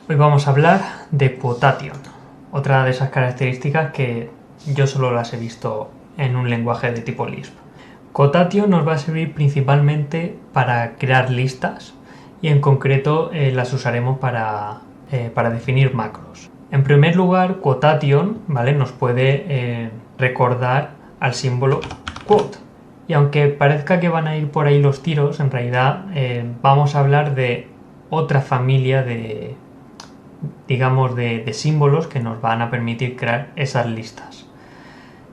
Hoy vamos a hablar de quotation, otra de esas características que yo solo las he visto en un lenguaje de tipo Lisp. Quotation nos va a servir principalmente para crear listas y en concreto las usaremos para definir macros. En primer lugar, quotation, ¿vale?, nos puede recordar al símbolo quote. Y aunque parezca que van a ir por ahí los tiros, en realidad vamos a hablar de otra familia de símbolos que nos van a permitir crear esas listas.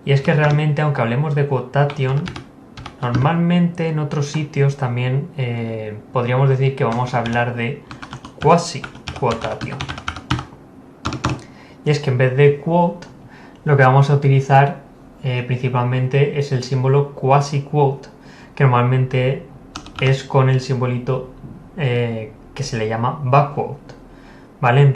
Y es que realmente, aunque hablemos de quotation, normalmente en otros sitios también podríamos decir que vamos a hablar de quasi quotation. Y es que en vez de quote, lo que vamos a utilizar principalmente es el símbolo quasi quote, que normalmente es con el simbolito que se le llama backquote. ¿Vale?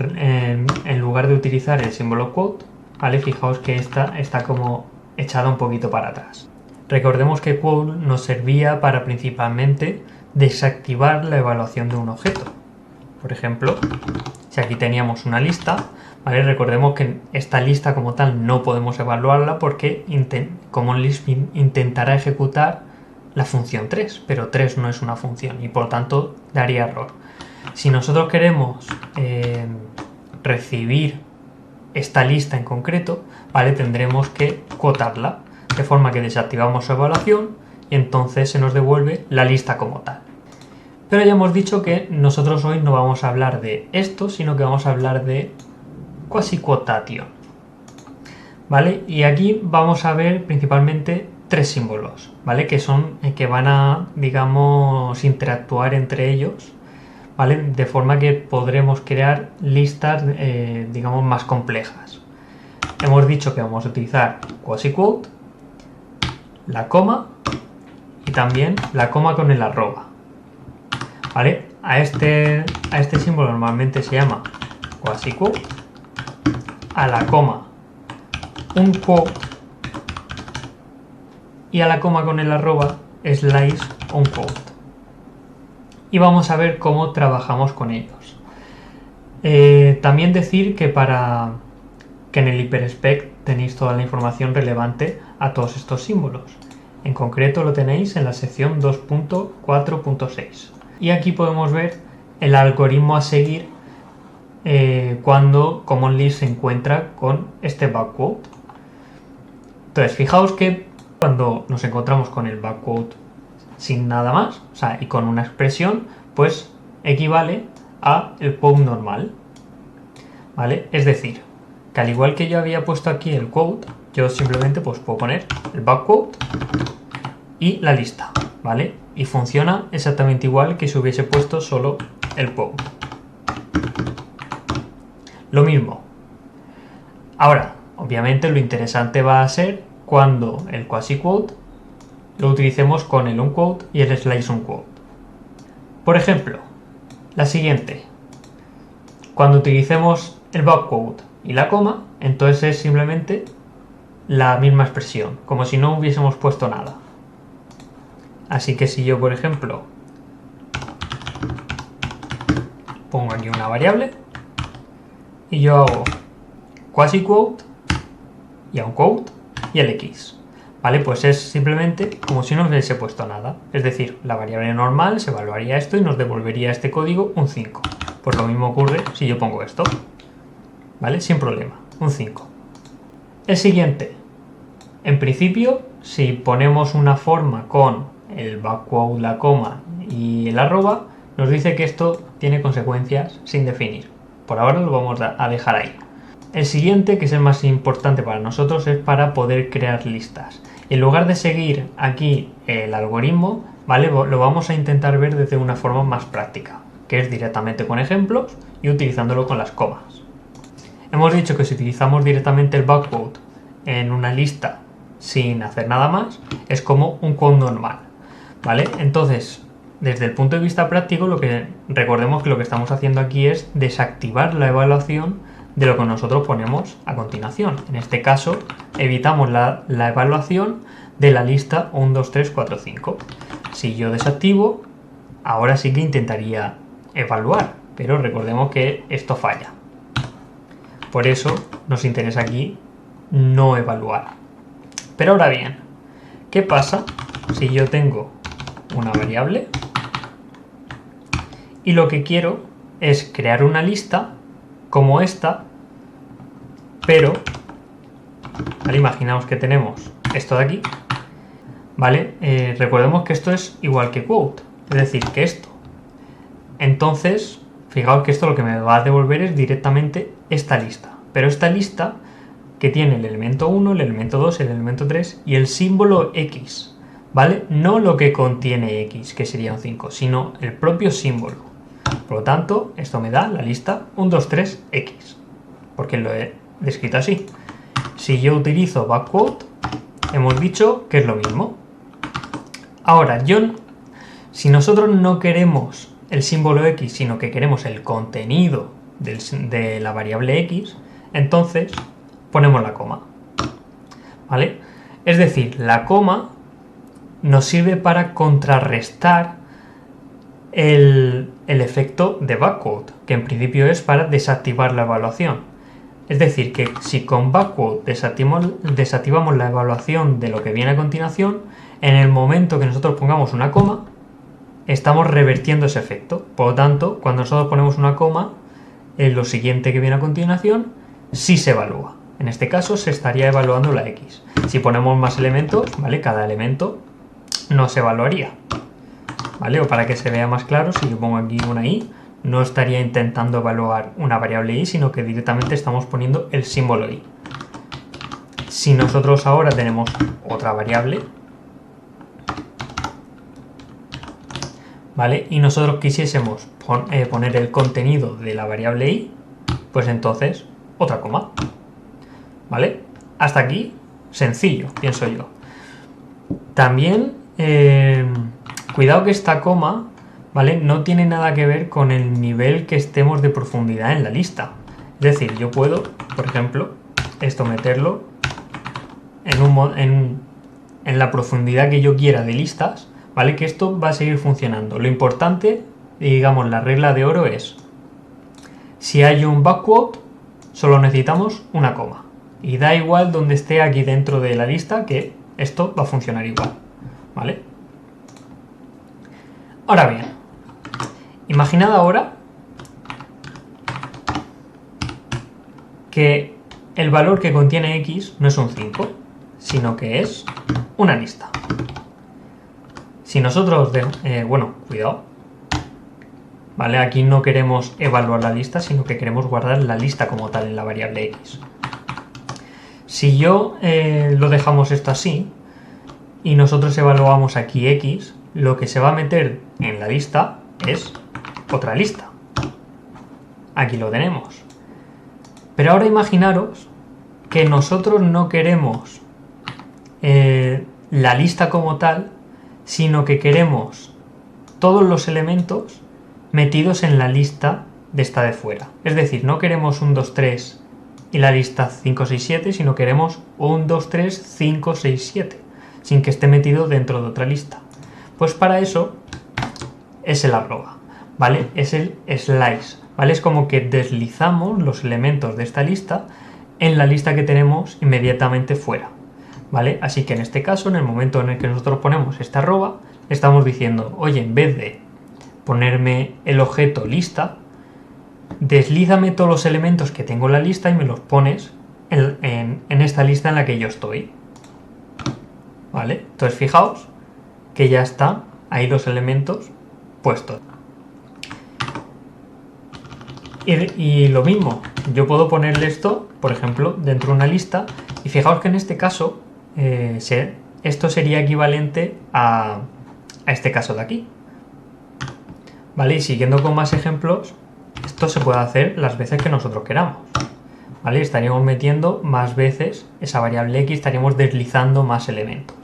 En lugar de utilizar el símbolo quote, ¿vale?, fijaos que esta está como echada un poquito para atrás. Recordemos que quote nos servía para principalmente desactivar la evaluación de un objeto. Por ejemplo, si aquí teníamos una lista, ¿vale?, recordemos que esta lista como tal no podemos evaluarla porque Common Lisp intentará ejecutar la función 3, pero 3 no es una función y por tanto daría error. Si nosotros queremos recibir esta lista en concreto, ¿vale?, tendremos que quotarla, de forma que desactivamos su evaluación y entonces se nos devuelve la lista como tal. Pero ya hemos dicho que nosotros hoy no vamos a hablar de esto, sino que vamos a hablar de quasi quotation, ¿vale? Y aquí vamos a ver principalmente tres símbolos, ¿vale?, que van a, digamos, interactuar entre ellos, ¿vale?, de forma que podremos crear listas, digamos, más complejas. Hemos dicho que vamos a utilizar quasi quote, la coma y también la coma con el arroba, ¿vale? A este símbolo normalmente se llama quasi quote, a la coma un quote y a la coma con el arroba slice un quote. Y vamos a ver cómo trabajamos con ellos. También decir que en el hyperspec tenéis toda la información relevante a todos estos símbolos. En concreto lo tenéis en la sección 2.4.6. Y aquí podemos ver el algoritmo a seguir cuando Common Lisp se encuentra con este backquote. Entonces, fijaos que cuando nos encontramos con el backquote sin nada más, o sea, y con una expresión, pues equivale a el quote normal, ¿vale? Es decir, que al igual que yo había puesto aquí el quote, yo simplemente pues puedo poner el backquote y la lista, ¿vale? Y funciona exactamente igual que si hubiese puesto solo el quote. Lo mismo. Ahora, obviamente lo interesante va a ser cuando el quasi quote lo utilicemos con el unquote y el slice unquote. Por ejemplo, la siguiente. Cuando utilicemos el backquote y la coma, entonces es simplemente la misma expresión, como si no hubiésemos puesto nada. Así que si yo, por ejemplo, pongo aquí una variable y yo hago quasi quote y a un quote y el x, ¿vale? Pues es simplemente como si no hubiese puesto nada. Es decir, la variable normal se evaluaría esto y nos devolvería este código un 5. Pues lo mismo ocurre si yo pongo esto, ¿vale? Sin problema, un 5. El siguiente. En principio, si ponemos una forma con el backquote, la coma y el arroba, nos dice que esto tiene consecuencias sin definir. Por ahora lo vamos a dejar ahí. El siguiente, que es el más importante para nosotros, es para poder crear listas. En lugar de seguir aquí el algoritmo, ¿vale?, lo vamos a intentar ver desde una forma más práctica, que es directamente con ejemplos y utilizándolo con las comas. Hemos dicho que si utilizamos directamente el backquote en una lista sin hacer nada más, es como un quote normal, ¿vale? Entonces, desde el punto de vista práctico, recordemos que lo que estamos haciendo aquí es desactivar la evaluación de lo que nosotros ponemos a continuación. En este caso, evitamos la evaluación de la lista 1, 2, 3, 4, 5. Si yo desactivo, ahora sí que intentaría evaluar, pero recordemos que esto falla. Por eso nos interesa aquí no evaluar. Pero ahora bien, ¿qué pasa si yo tengo una variable y lo que quiero es crear una lista como esta, pero ¿vale? Imaginaos que tenemos esto de aquí, ¿vale? Recordemos que esto es igual que quote, es decir, que esto. Entonces, fijaos que esto lo que me va a devolver es directamente esta lista, pero esta lista que tiene el elemento 1, el elemento 2, el elemento 3 y el símbolo X, ¿vale? No lo que contiene X, que sería un 5, sino el propio símbolo. Por lo tanto, esto me da la lista 1, 2, 3, X, porque lo he descrito así. Si yo utilizo backquote, hemos dicho que es lo mismo. Ahora, si nosotros no queremos el símbolo X, sino que queremos el contenido de la variable X, entonces ponemos la coma, ¿vale? Es decir, la coma nos sirve para contrarrestar el efecto de backquote, que en principio es para desactivar la evaluación. Es decir, que si con backquote desactivamos la evaluación de lo que viene a continuación, en el momento que nosotros pongamos una coma, estamos revertiendo ese efecto. Por lo tanto, cuando nosotros ponemos una coma, lo siguiente que viene a continuación sí se evalúa. En este caso se estaría evaluando la X. Si ponemos más elementos, ¿vale? Cada elemento no se evaluaría, ¿vale? O para que se vea más claro, si yo pongo aquí una Y, no estaría intentando evaluar una variable Y, sino que directamente estamos poniendo el símbolo Y. Si nosotros ahora tenemos otra variable, ¿vale? Y nosotros quisiésemos poner el contenido de la variable Y, pues entonces otra coma, ¿vale? Hasta aquí, sencillo, pienso yo. También, cuidado que esta coma, ¿vale? No tiene nada que ver con el nivel que estemos de profundidad en la lista. Es decir, yo puedo, por ejemplo, esto meterlo en la profundidad que yo quiera de listas, ¿vale? Que esto va a seguir funcionando. Lo importante, digamos, la regla de oro es, si hay un backquote, solo necesitamos una coma. Y da igual donde esté aquí dentro de la lista, que esto va a funcionar igual, ¿vale? Ahora bien, imaginad ahora que el valor que contiene X no es un 5, sino que es una lista. Si nosotros, bueno, cuidado, ¿vale? Aquí no queremos evaluar la lista, sino que queremos guardar la lista como tal en la variable X. Si yo lo dejamos esto así y nosotros evaluamos aquí X, lo que se va a meter en la lista es otra lista. Aquí lo tenemos. Pero ahora imaginaros que nosotros no queremos la lista como tal, sino que queremos todos los elementos metidos en la lista de esta de fuera. Es decir, no queremos 1, 2, 3 y la lista 5, 6, 7, sino queremos 1, 2, 3, 5, 6, 7, sin que esté metido dentro de otra lista. Pues para eso es el arroba, ¿vale? Es el slice, ¿vale? Es como que deslizamos los elementos de esta lista en la lista que tenemos inmediatamente fuera, ¿vale? Así que en este caso, en el momento en el que nosotros ponemos esta arroba, estamos diciendo, oye, en vez de ponerme el objeto lista, deslízame todos los elementos que tengo en la lista y me los pones en esta lista en la que yo estoy, ¿vale? Entonces fijaos que ya están ahí los elementos puestos. Y lo mismo, yo puedo ponerle esto, por ejemplo, dentro de una lista, y fijaos que en este caso esto sería equivalente a este caso de aquí, ¿vale? Y siguiendo con más ejemplos, esto se puede hacer las veces que nosotros queramos, ¿vale? Estaríamos metiendo más veces esa variable X, estaríamos deslizando más elementos.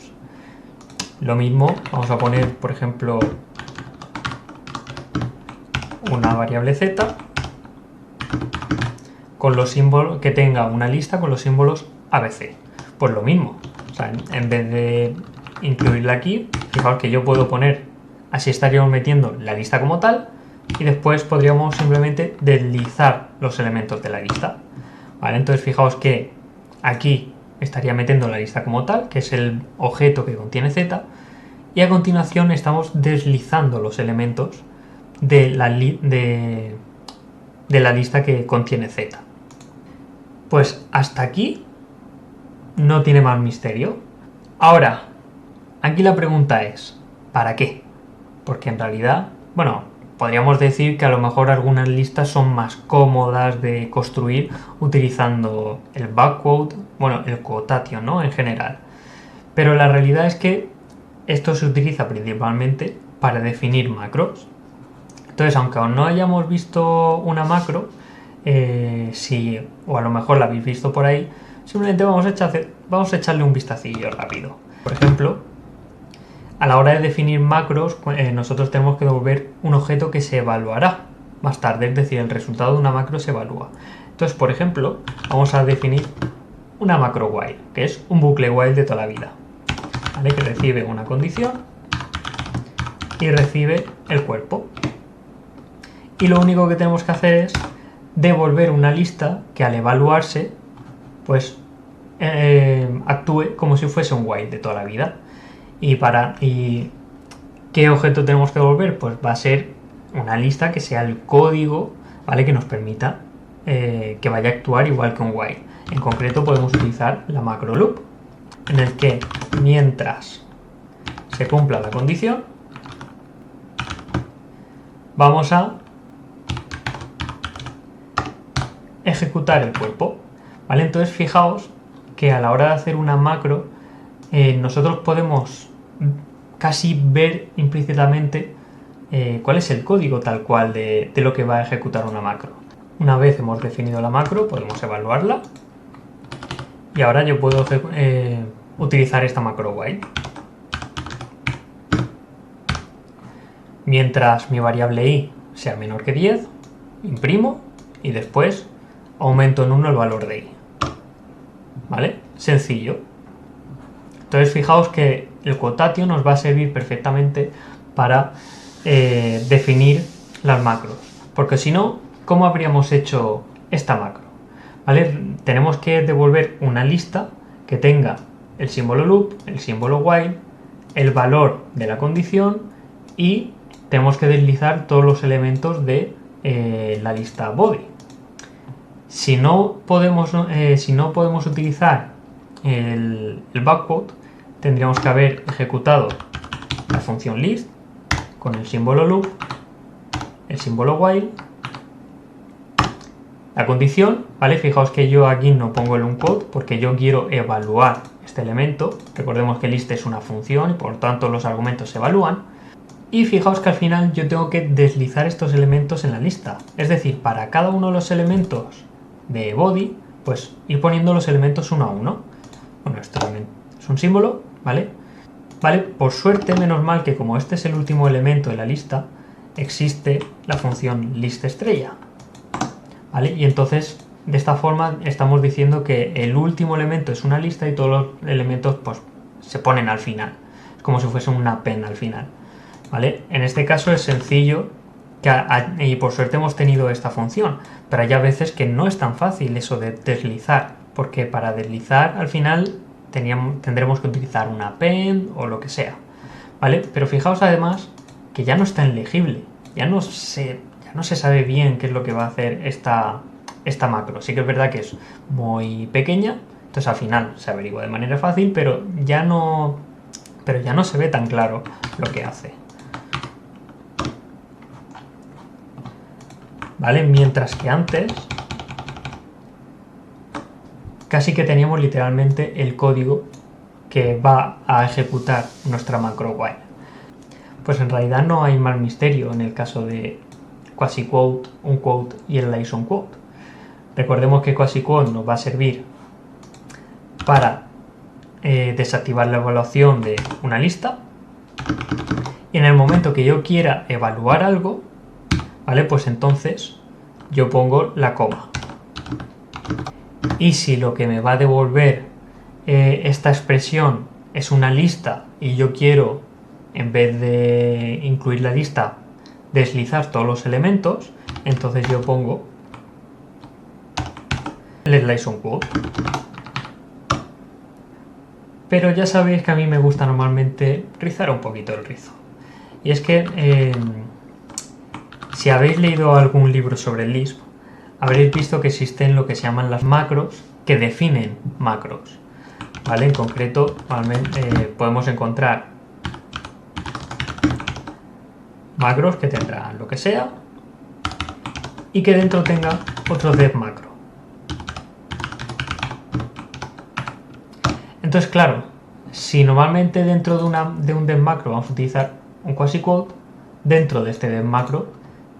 Lo mismo, vamos a poner, por ejemplo, una variable Z con los símbolos, que tenga una lista con los símbolos ABC. Pues lo mismo, o sea, en vez de incluirla aquí, fijaos que yo puedo poner, así estaríamos metiendo la lista como tal, y después podríamos simplemente deslizar los elementos de la lista. ¿Vale? Entonces fijaos que aquí estaría metiendo la lista como tal, que es el objeto que contiene z, y a continuación estamos deslizando los elementos de la lista que contiene z. Pues hasta aquí no tiene más misterio. Ahora, aquí la pregunta es, ¿para qué? Porque en realidad, bueno, podríamos decir que a lo mejor algunas listas son más cómodas de construir utilizando el backquote, bueno, el quotation, ¿no? En general. Pero la realidad es que esto se utiliza principalmente para definir macros. Entonces, aunque aún no hayamos visto una macro, o a lo mejor la habéis visto por ahí, simplemente vamos a echarle un vistacillo rápido. Por ejemplo, a la hora de definir macros, nosotros tenemos que devolver un objeto que se evaluará más tarde, es decir, el resultado de una macro se evalúa. Entonces, por ejemplo, vamos a definir una macro while, que es un bucle while de toda la vida, ¿vale? Que recibe una condición y recibe el cuerpo. Y lo único que tenemos que hacer es devolver una lista que al evaluarse, pues actúe como si fuese un while de toda la vida. ¿Y qué objeto tenemos que devolver? Pues va a ser una lista que sea el código, ¿vale? Que nos permita que vaya a actuar igual que un while. En concreto podemos utilizar la macro loop, en el que mientras se cumpla la condición, vamos a ejecutar el cuerpo, ¿vale? Entonces fijaos que a la hora de hacer una macro, nosotros podemos casi ver implícitamente cuál es el código tal cual de lo que va a ejecutar una macro. Una vez hemos definido la macro, podemos evaluarla y ahora yo puedo utilizar esta macro while. Mientras mi variable i sea menor que 10, imprimo y después aumento en 1 el valor de i. ¿Vale? Sencillo. Entonces fijaos que el quotation nos va a servir perfectamente para definir las macros. Porque si no, ¿cómo habríamos hecho esta macro? ¿Vale? Tenemos que devolver una lista que tenga el símbolo loop, el símbolo while, el valor de la condición y tenemos que deslizar todos los elementos de la lista body. Si no podemos utilizar el backquote, tendríamos que haber ejecutado la función list con el símbolo loop, el símbolo while, la condición, ¿vale? Fijaos que yo aquí no pongo el unquote porque yo quiero evaluar este elemento. Recordemos que list es una función y por tanto los argumentos se evalúan. Y fijaos que al final yo tengo que deslizar estos elementos en la lista. Es decir, para cada uno de los elementos de body, pues ir poniendo los elementos uno a uno. Bueno, esto también es un símbolo, ¿vale? Vale, por suerte, menos mal que como este es el último elemento de la lista, existe la función list estrella, ¿vale? Y entonces, de esta forma, estamos diciendo que el último elemento es una lista y todos los elementos pues se ponen al final. Es como si fuese una pen al final, ¿vale? En este caso es sencillo y por suerte hemos tenido esta función, pero hay a veces que no es tan fácil eso de deslizar, porque para deslizar al final tendremos que utilizar una pen o lo que sea, ¿vale? Pero fijaos además que ya no es tan legible, ya no se sabe bien qué es lo que va a hacer esta macro. Sí que es verdad que es muy pequeña, entonces al final se averigua de manera fácil, pero ya no se ve tan claro lo que hace. ¿Vale? Mientras que antes casi que teníamos literalmente el código que va a ejecutar nuestra macro while. Pues en realidad no hay más misterio en el caso de quasi-quote, unquote y el liaison quote. Recordemos que quasi-quote nos va a servir para desactivar la evaluación de una lista y en el momento que yo quiera evaluar algo, ¿vale? Pues entonces yo pongo la coma. Y si lo que me va a devolver esta expresión es una lista y yo quiero, en vez de incluir la lista, deslizar todos los elementos, entonces yo pongo el slice on quote. Pero ya sabéis que a mí me gusta normalmente rizar un poquito el rizo. Y es que si habéis leído algún libro sobre el Lisp, habréis visto que existen lo que se llaman las macros que definen macros. ¿Vale? En concreto, podemos encontrar macros que tendrán lo que sea y que dentro tenga otro def macro. Entonces, claro, si normalmente dentro de un def macro vamos a utilizar un quasi-quote, dentro de este def macro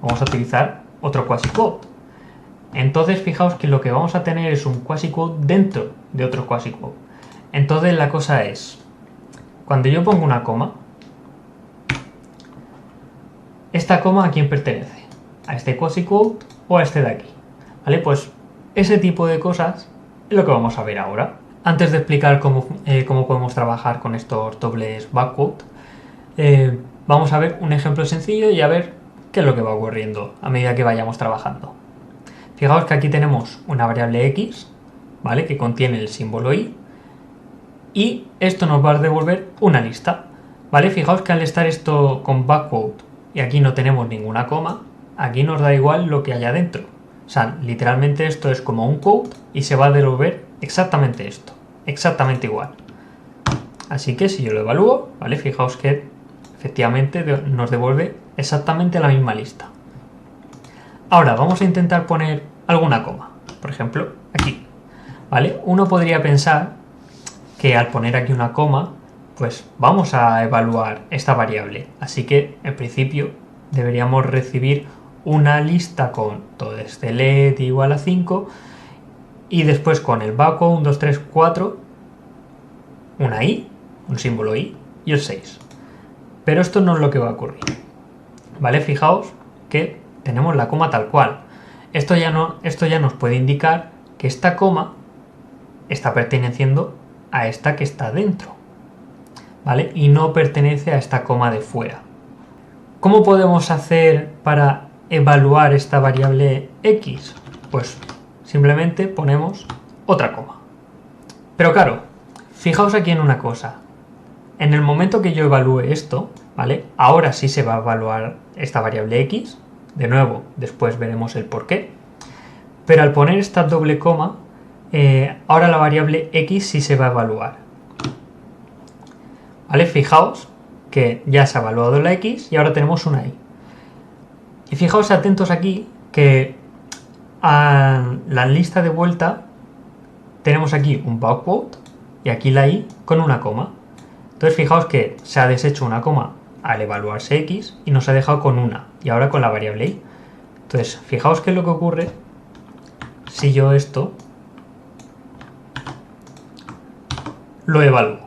vamos a utilizar otro quasi-quote. Entonces, fijaos que lo que vamos a tener es un quasi-quote dentro de otro quasi-quote. Entonces, la cosa es, cuando yo pongo una coma, ¿esta coma a quién pertenece? ¿A este quasi-quote o a este de aquí? ¿Vale? Pues ese tipo de cosas es lo que vamos a ver ahora. Antes de explicar cómo podemos trabajar con estos dobles backquote, vamos a ver un ejemplo sencillo y a ver qué es lo que va ocurriendo a medida que vayamos trabajando. Fijaos que aquí tenemos una variable x, ¿vale? Que contiene el símbolo i, y esto nos va a devolver una lista, ¿vale? Fijaos que al estar esto con backquote y aquí no tenemos ninguna coma, aquí nos da igual lo que haya dentro. O sea, literalmente esto es como un quote y se va a devolver exactamente esto, exactamente igual. Así que si yo lo evalúo, ¿vale? Fijaos que efectivamente nos devuelve exactamente la misma lista. Ahora vamos a intentar poner alguna coma, por ejemplo, aquí, ¿vale? Uno podría pensar que al poner aquí una coma, pues vamos a evaluar esta variable. Así que, en principio, deberíamos recibir una lista con todo este let igual a 5 y después con el backquote 1, 2, 3, 4, una i, un símbolo i y el 6. Pero esto no es lo que va a ocurrir, ¿vale? Fijaos que tenemos la coma tal cual. Esto ya nos puede indicar que esta coma está perteneciendo a esta que está dentro, ¿vale? Y no pertenece a esta coma de fuera. ¿Cómo podemos hacer para evaluar esta variable x? Pues simplemente ponemos otra coma. Pero claro, fijaos aquí en una cosa. En el momento que yo evalúe esto, ¿vale? Ahora sí se va a evaluar esta variable x. De nuevo, después veremos el por qué. Pero al poner esta doble coma, ahora la variable x sí se va a evaluar. ¿Vale? Fijaos que ya se ha evaluado la x y ahora tenemos una y. Y fijaos atentos aquí que a la lista de vuelta tenemos aquí un backquote y aquí la i con una coma. Entonces fijaos que se ha deshecho una coma al evaluarse x y nos ha dejado con una y ahora con la variable i. Entonces fijaos qué es lo que ocurre si yo esto lo evalúo,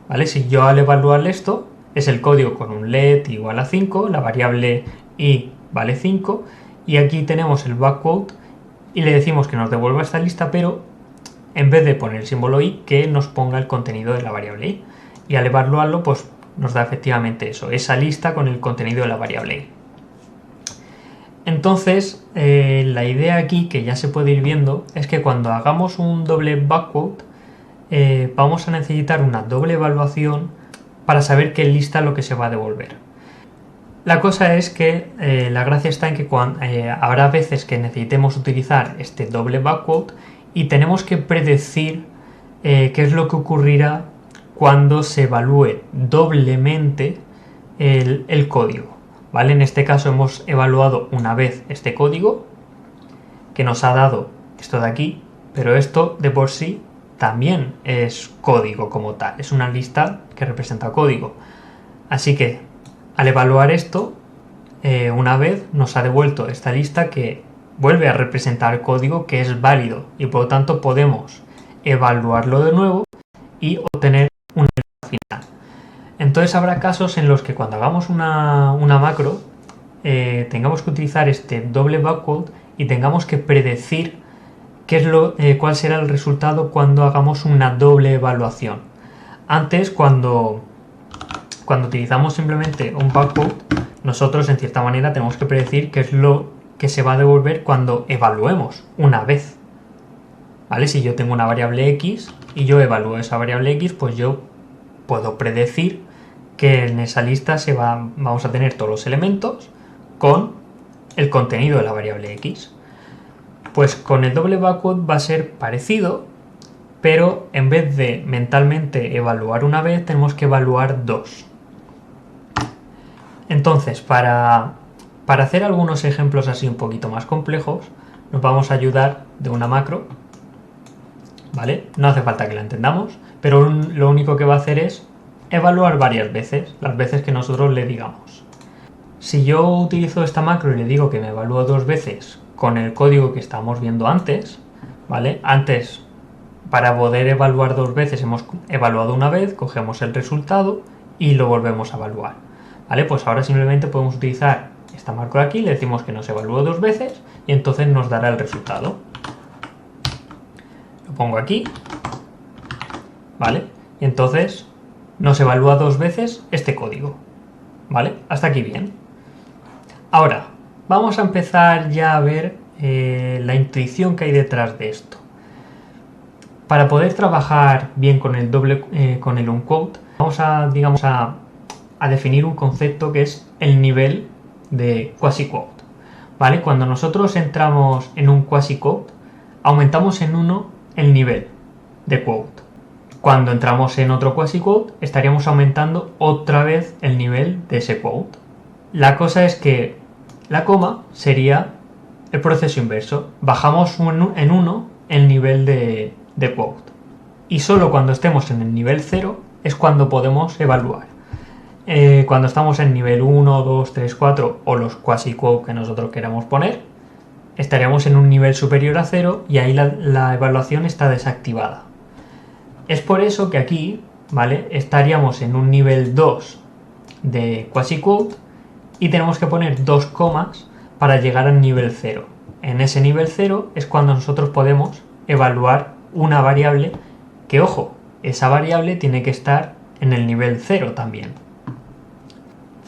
¿vale? Si yo al evaluarle esto es el código con un let igual a 5, la variable i vale 5 y aquí tenemos el backquote y le decimos que nos devuelva esta lista, pero en vez de poner el símbolo i, que nos ponga el contenido de la variable i. Y al evaluarlo, pues nos da efectivamente eso, esa lista con el contenido de la variable i. Entonces, la idea aquí, que ya se puede ir viendo, es que cuando hagamos un doble backquote, vamos a necesitar una doble evaluación para saber qué lista es lo que se va a devolver. La cosa es que la gracia está en que habrá veces que necesitemos utilizar este doble backquote y tenemos que predecir qué es lo que ocurrirá cuando se evalúe doblemente el código, ¿vale? En este caso hemos evaluado una vez este código que nos ha dado esto de aquí, pero esto de por sí también es código como tal, es una lista que representa código. Así que al evaluar esto, una vez nos ha devuelto esta lista que vuelve a representar código que es válido y por lo tanto podemos evaluarlo de nuevo y obtener una lista final. Entonces habrá casos en los que cuando hagamos una macro tengamos que utilizar este doble backquote y tengamos que predecir cuál será el resultado cuando hagamos una doble evaluación. Antes, cuando cuando utilizamos simplemente un backquote, nosotros en cierta manera tenemos que predecir qué es lo que se va a devolver cuando evaluemos una vez. ¿Vale? Si yo tengo una variable x y yo evalúo esa variable x, pues yo puedo predecir que en esa lista vamos a tener todos los elementos con el contenido de la variable x. Pues con el doble backquote va a ser parecido, pero en vez de mentalmente evaluar una vez, tenemos que evaluar dos. Entonces, para hacer algunos ejemplos así un poquito más complejos, nos vamos a ayudar de una macro, ¿vale? No hace falta que la entendamos, pero lo único que va a hacer es evaluar varias veces, las veces que nosotros le digamos. Si yo utilizo esta macro y le digo que me evalúa dos veces con el código que estábamos viendo antes, ¿vale? Antes, para poder evaluar dos veces, hemos evaluado una vez, cogemos el resultado y lo volvemos a evaluar, ¿vale? Pues ahora simplemente podemos utilizar esta macro aquí, le decimos que nos evalúe dos veces y entonces nos dará el resultado. Lo pongo aquí, ¿vale? Y entonces nos evalúa dos veces este código, ¿vale? Hasta aquí bien. Ahora, vamos a empezar ya a ver la intuición que hay detrás de esto. Para poder trabajar bien con el unquote, vamos a definir un concepto que es el nivel de quasi-quote, ¿vale? Cuando nosotros entramos en un quasi-quote, aumentamos en 1 el nivel de quote. Cuando entramos en otro quasi-quote, estaríamos aumentando otra vez el nivel de ese quote. La cosa es que la coma sería el proceso inverso. Bajamos en 1 el nivel de quote. Y solo cuando estemos en el nivel 0 es cuando podemos evaluar. Cuando estamos en nivel 1, 2, 3, 4 o los quasi-quote que nosotros queramos poner, estaríamos en un nivel superior a 0 y ahí la evaluación está desactivada. Es por eso que aquí, ¿vale? Estaríamos en un nivel 2 de quasi-quote y tenemos que poner dos comas para llegar al nivel 0. En ese nivel 0 es cuando nosotros podemos evaluar una variable que, ojo, esa variable tiene que estar en el nivel 0 también.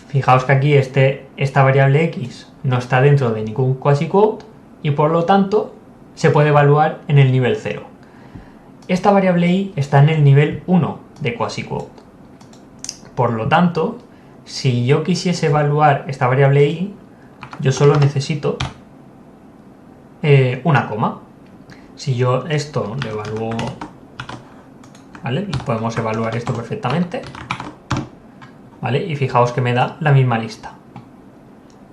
Fijaos que aquí esta variable x no está dentro de ningún quasi-quote y por lo tanto se puede evaluar en el nivel 0. Esta variable y está en el nivel 1 de quasi-quote. Por lo tanto, si yo quisiese evaluar esta variable y, yo solo necesito una coma. Si yo esto lo evalúo, ¿vale? Podemos evaluar esto perfectamente, ¿vale? Y fijaos que me da la misma lista.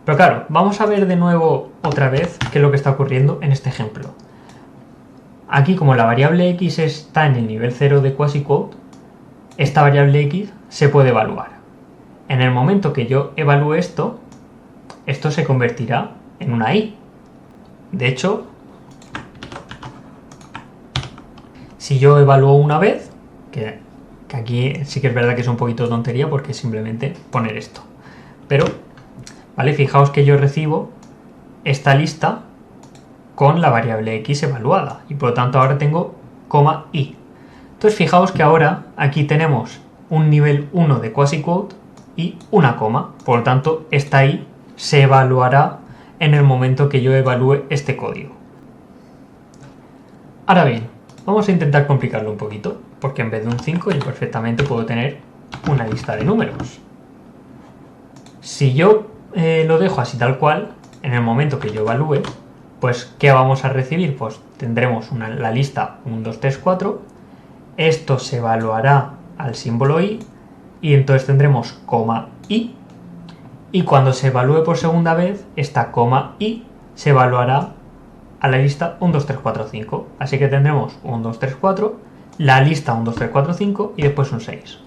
Pero claro, vamos a ver de nuevo otra vez qué es lo que está ocurriendo en este ejemplo. Aquí, como la variable x está en el nivel 0 de quasi-quote, esta variable x se puede evaluar. En el momento que yo evalúe esto se convertirá en una i. De hecho, si yo evalúo una vez, que aquí sí que es verdad que es un poquito de tontería porque es simplemente poner esto. Pero, ¿vale? Fijaos que yo recibo esta lista con la variable x evaluada y por lo tanto ahora tengo coma i. Entonces fijaos que ahora aquí tenemos un nivel 1 de quasi-quote y una coma, por lo tanto esta i se evaluará en el momento que yo evalúe este código. Ahora bien, vamos a intentar complicarlo un poquito, porque en vez de un 5 yo perfectamente puedo tener una lista de números. Si yo lo dejo así tal cual, en el momento que yo evalúe, pues ¿qué vamos a recibir? Pues tendremos la lista 1, 2, 3, 4, esto se evaluará al símbolo i y entonces tendremos coma i, y cuando se evalúe por segunda vez, esta coma i se evaluará a la lista 1, 2, 3, 4, 5. Así que tendremos 1, 2, 3, 4, la lista 1, 2, 3, 4, 5 y después un 6.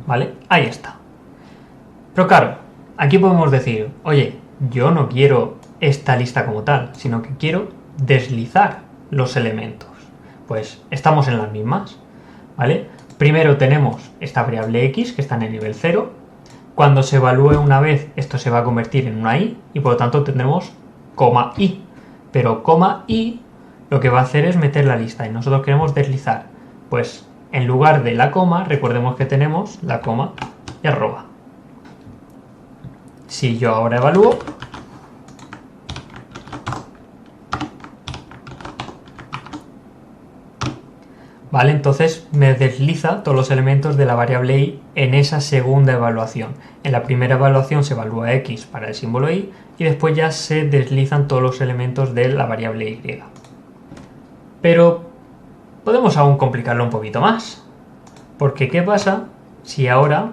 ¿Vale? Ahí está. Pero claro, aquí podemos decir, oye, yo no quiero esta lista como tal, sino que quiero deslizar los elementos. Pues estamos en las mismas, ¿vale? Primero tenemos esta variable x que está en el nivel 0. Cuando se evalúe una vez, esto se va a convertir en una i y por lo tanto tendremos coma i. Pero coma i lo que va a hacer es meter la lista y nosotros queremos deslizar. Pues en lugar de la coma, recordemos que tenemos la coma y arroba. Si yo ahora evalúo, ¿vale? Entonces me desliza todos los elementos de la variable y en esa segunda evaluación. En la primera evaluación se evalúa x para el símbolo y después ya se deslizan todos los elementos de la variable y. Pero podemos aún complicarlo un poquito más. Porque ¿qué pasa si ahora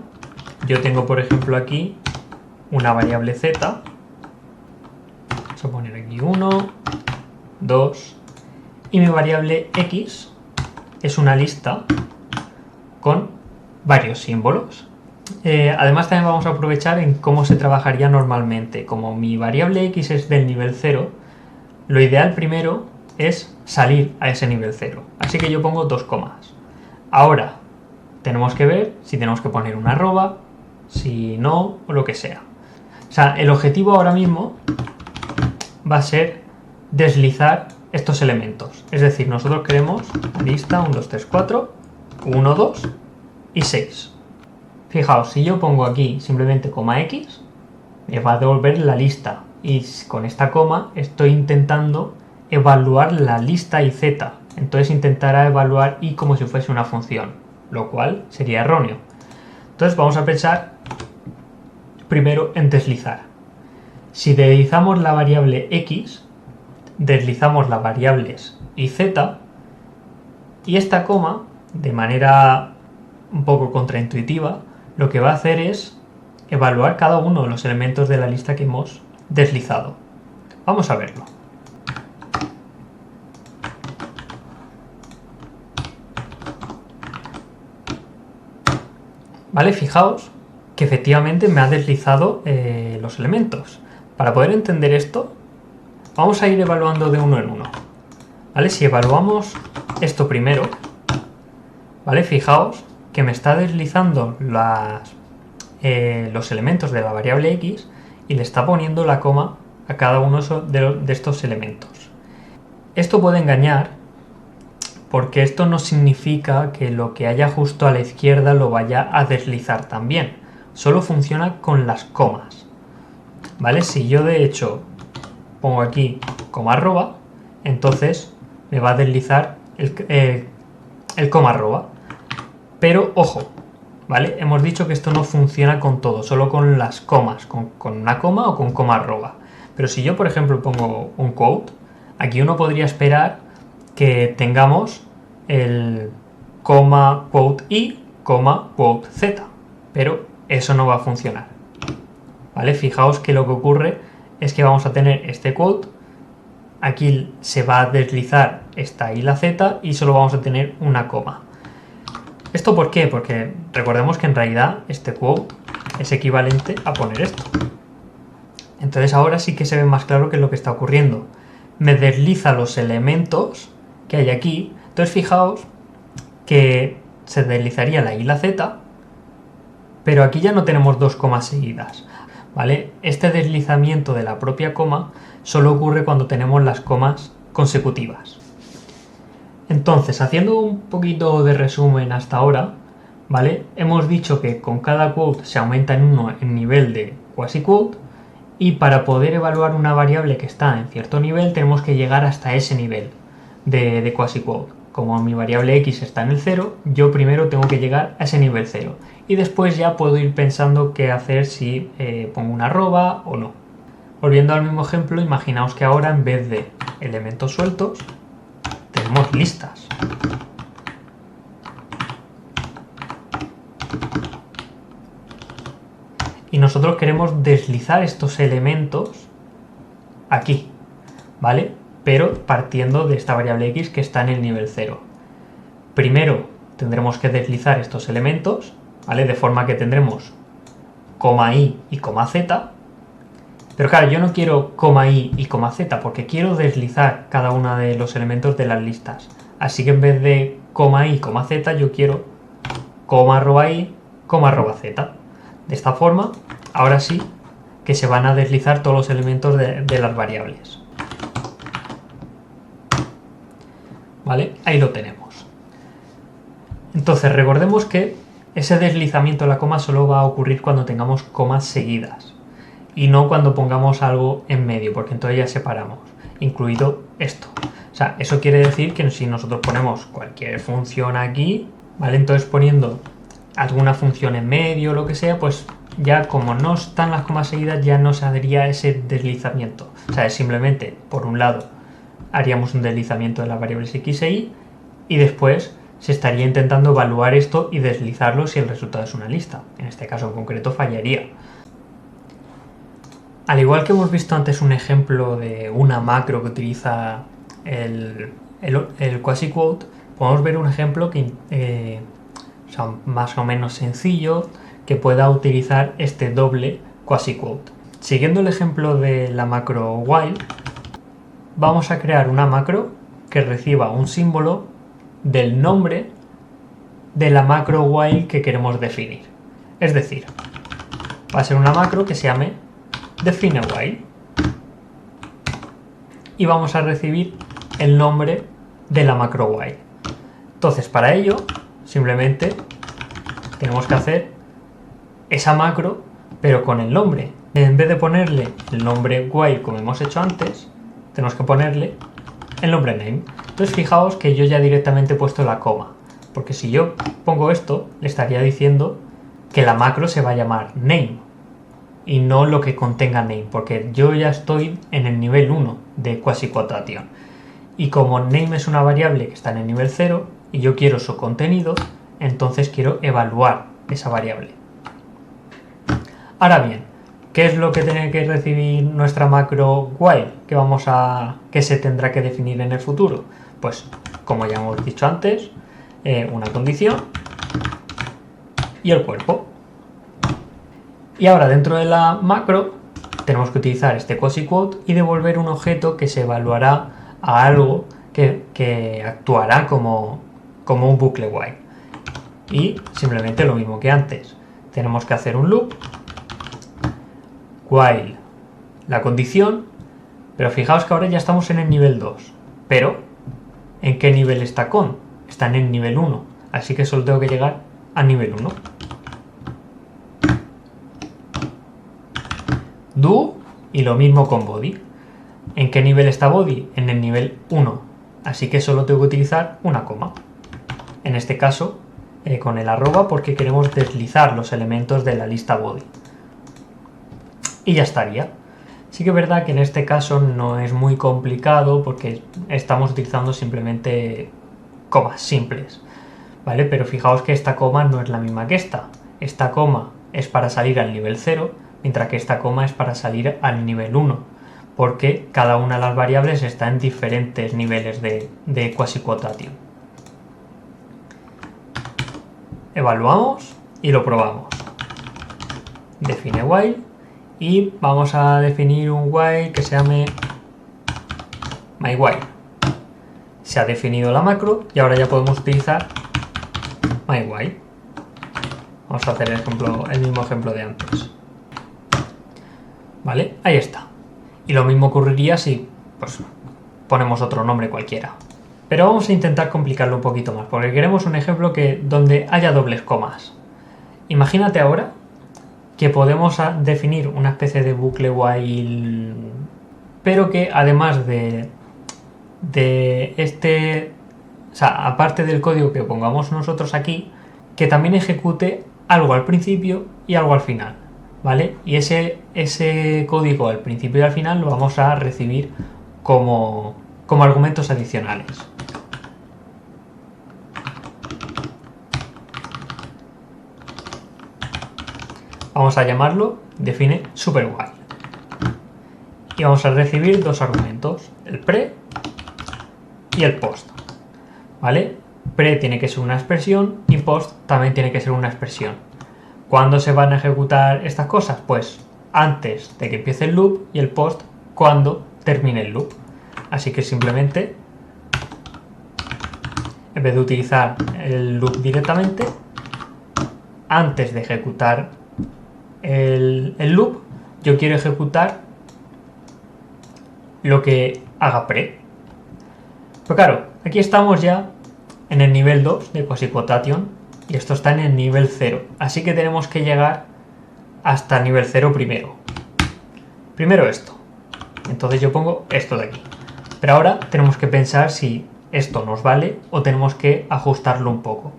yo tengo, por ejemplo, aquí una variable z? Vamos a poner aquí 1, 2 y mi variable x es una lista con varios símbolos. Además también vamos a aprovechar en cómo se trabajaría normalmente. Como mi variable x es del nivel 0, lo ideal primero es salir a ese nivel 0. Así que yo pongo 2 comas. Ahora tenemos que ver si tenemos que poner una arroba, si no, o lo que sea. O sea, el objetivo ahora mismo va a ser deslizar estos elementos. Es decir, nosotros queremos lista 1, 2, 3, 4, 1, 2 y 6. Fijaos, si yo pongo aquí simplemente coma x, me va a devolver la lista. Y con esta coma estoy intentando evaluar la lista y z. Entonces intentará evaluar y como si fuese una función, lo cual sería erróneo. Entonces vamos a pensar primero en deslizar. Si deslizamos la variable x, deslizamos las variables y z, y esta coma, de manera un poco contraintuitiva, lo que va a hacer es evaluar cada uno de los elementos de la lista que hemos deslizado. Vamos a verlo. Vale, fijaos que efectivamente me ha deslizado los elementos. Para poder entender esto, vamos a ir evaluando de uno en uno. ¿Vale? Si evaluamos esto primero, ¿vale? Fijaos que me está deslizando los elementos de la variable x y le está poniendo la coma a cada uno de estos elementos. Esto puede engañar porque esto no significa que lo que haya justo a la izquierda lo vaya a deslizar también. Solo funciona con las comas. ¿Vale? Si yo de hecho pongo aquí coma arroba, entonces me va a deslizar el coma arroba. Pero ojo, ¿vale? Hemos dicho que esto no funciona con todo, solo con las comas, con una coma o con coma arroba. Pero si yo, por ejemplo, pongo un quote, aquí uno podría esperar que tengamos el coma quote y, coma quote z, pero eso no va a funcionar. ¿Vale? Fijaos que lo que ocurre es que vamos a tener este quote, aquí se va a deslizar esta y la z y solo vamos a tener una coma. ¿Esto por qué? Porque recordemos que en realidad este quote es equivalente a poner esto. Entonces ahora sí que se ve más claro qué es lo que está ocurriendo. Me desliza los elementos que hay aquí. Entonces fijaos que se deslizaría la y la z, pero aquí ya no tenemos dos comas seguidas. ¿Vale? Este deslizamiento de la propia coma solo ocurre cuando tenemos las comas consecutivas. Entonces, haciendo un poquito de resumen hasta ahora, ¿vale? Hemos dicho que con cada quote se aumenta en 1 el nivel de quasi-quote y para poder evaluar una variable que está en cierto nivel tenemos que llegar hasta ese nivel de quasi-quote. Como mi variable x está en el 0, yo primero tengo que llegar a ese nivel 0 y después ya puedo ir pensando qué hacer si pongo una arroba o no. Volviendo al mismo ejemplo, imaginaos que ahora en vez de elementos sueltos tenemos listas. Y nosotros queremos deslizar estos elementos aquí, ¿vale? Pero partiendo de esta variable x que está en el nivel 0. Primero tendremos que deslizar estos elementos, ¿vale? De forma que tendremos coma i y coma z. Pero claro, yo no quiero coma i y coma z porque quiero deslizar cada uno de los elementos de las listas. Así que en vez de coma i, coma z, yo quiero coma arroba i, coma arroba z. De esta forma, ahora sí que se van a deslizar todos los elementos de las variables. ¿vale? Ahí lo tenemos. Entonces recordemos que ese deslizamiento de la coma solo va a ocurrir cuando tengamos comas seguidas y no cuando pongamos algo en medio, porque entonces ya separamos, incluido esto. O sea, eso quiere decir que si nosotros ponemos cualquier función aquí, ¿vale? Entonces poniendo alguna función en medio o lo que sea, pues ya como no están las comas seguidas ya no se haría ese deslizamiento. O sea, es simplemente, por un lado, haríamos un deslizamiento de las variables x e y, y después se estaría intentando evaluar esto y deslizarlo si el resultado es una lista. En este caso en concreto fallaría. Al igual que hemos visto antes un ejemplo de una macro que utiliza el quasi-quote, podemos ver un ejemplo que, más o menos sencillo, que pueda utilizar este doble quasi-quote. Siguiendo el ejemplo de la macro while, vamos a crear una macro que reciba un símbolo del nombre de la macro while que queremos definir. Es decir, va a ser una macro que se llame define while y vamos a recibir el nombre de la macro while. Entonces, para ello, simplemente tenemos que hacer esa macro, pero con el nombre. En vez de ponerle el nombre while como hemos hecho antes, tenemos que ponerle el nombre name. Entonces fijaos que yo ya directamente he puesto la coma, porque si yo pongo esto, le estaría diciendo que la macro se va a llamar name y no lo que contenga name, porque yo ya estoy en el nivel 1 de quasi-quotation. Y como name es una variable que está en el nivel 0 y yo quiero su contenido, entonces quiero evaluar esa variable. Ahora bien, ¿qué es lo que tiene que recibir nuestra macro while que se tendrá que definir en el futuro? Pues, como ya hemos dicho antes, una condición y el cuerpo. Y ahora dentro de la macro tenemos que utilizar este quasi-quote y devolver un objeto que se evaluará a algo que actuará como un bucle while. Y simplemente lo mismo que antes. Tenemos que hacer un loop while la condición, pero fijaos que ahora ya estamos en el nivel 2. Pero, ¿en qué nivel está con? Está en el nivel 1, así que solo tengo que llegar al nivel 1. Do y lo mismo con body. ¿En qué nivel está body? En el nivel 1, así que solo tengo que utilizar una coma. En este caso, con el arroba, porque queremos deslizar los elementos de la lista body. Y ya estaría. Sí que es verdad que en este caso no es muy complicado porque estamos utilizando simplemente comas simples, ¿vale? Pero fijaos que esta coma no es la misma que esta. Esta coma es para salir al nivel 0, mientras que esta coma es para salir al nivel 1, porque cada una de las variables está en diferentes niveles de quasi-quotation. Evaluamos y lo probamos. Define while. Y vamos a definir un while que se llame myWhile. Se ha definido la macro y ahora ya podemos utilizar myWhile. Vamos a hacer el mismo ejemplo de antes. ¿Vale? Ahí está. Y lo mismo ocurriría si pues, ponemos otro nombre cualquiera. Pero vamos a intentar complicarlo un poquito más, porque queremos un ejemplo donde haya dobles comas. Imagínate ahora que podemos definir una especie de bucle while, pero que además de este, o sea, aparte del código que pongamos nosotros aquí, que también ejecute algo al principio y algo al final, ¿vale? Y ese código al principio y al final lo vamos a recibir como argumentos adicionales. Vamos a llamarlo define superWhile. Y vamos a recibir dos argumentos, el pre y el post. ¿Vale? Pre tiene que ser una expresión y post también tiene que ser una expresión. ¿Cuándo se van a ejecutar estas cosas? Pues antes de que empiece el loop y el post cuando termine el loop. Así que simplemente, en vez de utilizar el loop directamente, antes de ejecutar el loop, yo quiero ejecutar lo que haga pre. Pero claro, aquí estamos ya en el nivel 2 de quasi-quotation y esto está en el nivel 0. Así que tenemos que llegar hasta el nivel 0 primero. Primero esto. Entonces yo pongo esto de aquí. Pero ahora tenemos que pensar si esto nos vale o tenemos que ajustarlo un poco.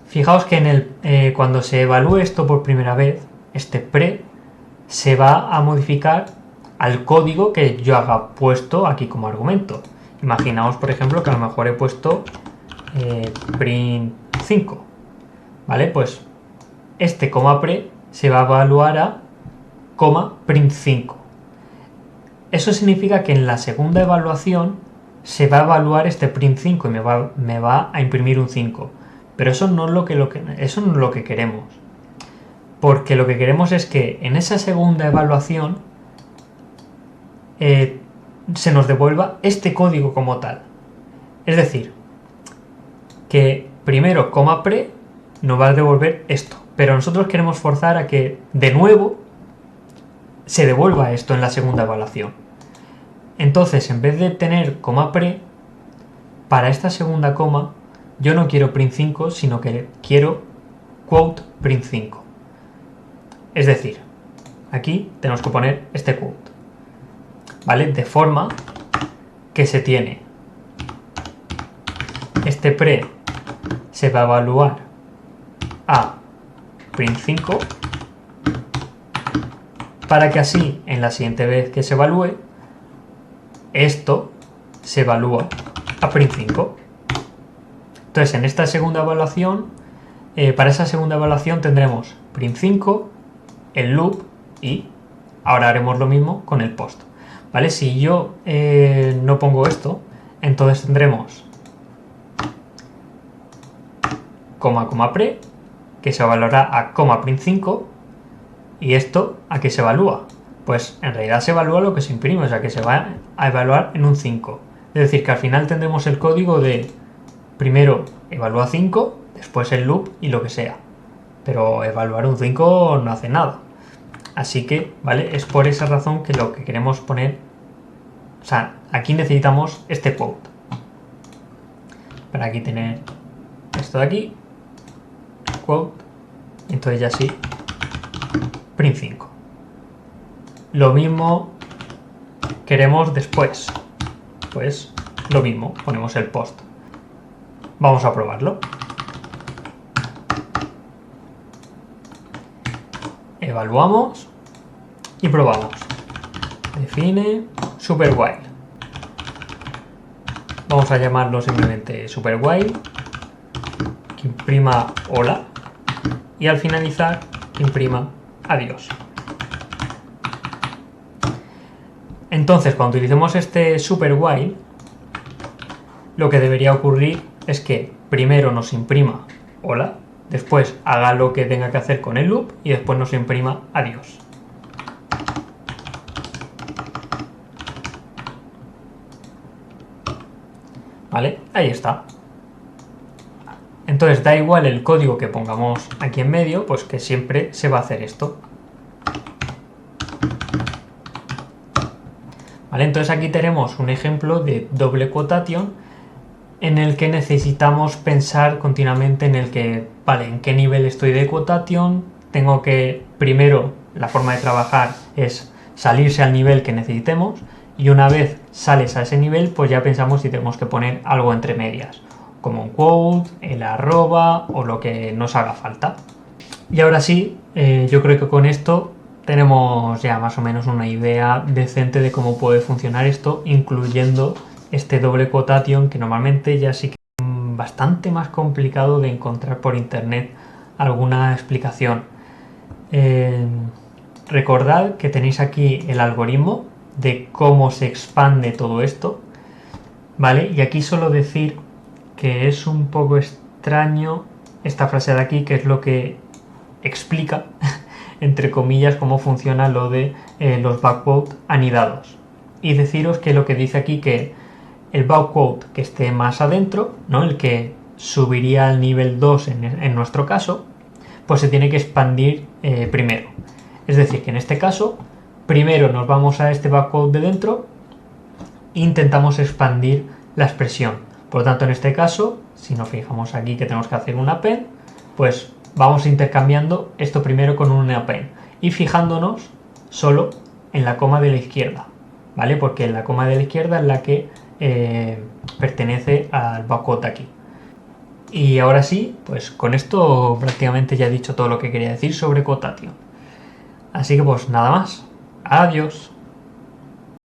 Fijaos que cuando se evalúe esto por primera vez, este pre se va a modificar al código que yo haya puesto aquí como argumento. Imaginaos, por ejemplo, que a lo mejor he puesto print 5. ¿Vale? Pues este coma pre se va a evaluar a coma print 5. Eso significa que en la segunda evaluación se va a evaluar este print 5 y me va a imprimir un 5. Pero eso no es lo que queremos. Porque lo que queremos es que en esa segunda evaluación se nos devuelva este código como tal. Es decir, que primero coma pre nos va a devolver esto. Pero nosotros queremos forzar a que de nuevo se devuelva esto en la segunda evaluación. Entonces, en vez de tener coma pre, para esta segunda coma, yo no quiero print 5, sino que quiero quote print 5. Es decir, aquí tenemos que poner este quote, ¿vale? De forma que se tiene este pre se va a evaluar a print 5 para que así en la siguiente vez que se evalúe esto se evalúa a print 5. Entonces en esta segunda evaluación, para esa segunda evaluación tendremos print 5, el loop y ahora haremos lo mismo con el post. ¿Vale? Si yo no pongo esto, entonces tendremos coma pre, que se evaluará a coma print 5, y esto ¿a qué se evalúa? Pues en realidad se evalúa lo que se imprime, o sea que se va a evaluar en un 5. Es decir, que al final tendremos el código de primero evalúa 5, después el loop y lo que sea. Pero evaluar un 5 no hace nada. Así que, ¿vale? Es por esa razón que lo que queremos poner... O sea, aquí necesitamos este quote. Para aquí tener esto de aquí. Quote. Entonces ya sí. Print 5. Lo mismo queremos después. Pues lo mismo, ponemos el post. Vamos a probarlo. Evaluamos y probamos. Define super while. Vamos a llamarlo simplemente super while. Que imprima hola. Y al finalizar, que imprima adiós. Entonces, cuando utilicemos este super while, lo que debería ocurrir es que primero nos imprima hola, después haga lo que tenga que hacer con el loop y después nos imprima adiós. ¿Vale? Ahí está. Entonces da igual el código que pongamos aquí en medio, pues que siempre se va a hacer esto. ¿Vale? Entonces aquí tenemos un ejemplo de doble quotation en el que necesitamos pensar continuamente en el que, vale, ¿en qué nivel estoy de quotation? Tengo que, primero, la forma de trabajar es salirse al nivel que necesitemos y una vez sales a ese nivel, pues ya pensamos si tenemos que poner algo entre medias, como un quote, el arroba o lo que nos haga falta. Y ahora sí, yo creo que con esto tenemos ya más o menos una idea decente de cómo puede funcionar esto, incluyendo este doble quotation, que normalmente ya sí que es bastante más complicado de encontrar por internet alguna explicación. Recordad que tenéis aquí el algoritmo de cómo se expande todo esto, ¿vale? Y aquí solo decir que es un poco extraño esta frase de aquí, que es lo que explica entre comillas cómo funciona lo de los backquote anidados, y deciros que lo que dice aquí que el backquote que esté más adentro, ¿no? El que subiría al nivel 2 en nuestro caso, pues se tiene que expandir primero. Es decir, que en este caso primero nos vamos a este backquote de dentro e intentamos expandir la expresión. Por lo tanto, en este caso, si nos fijamos aquí que tenemos que hacer un append, pues vamos intercambiando esto primero con un append y fijándonos solo en la coma de la izquierda, ¿vale? Porque la coma de la izquierda es la que pertenece al backward aquí. Y ahora sí, pues con esto prácticamente ya he dicho todo lo que quería decir sobre Quotation. Así que pues nada más. Adiós.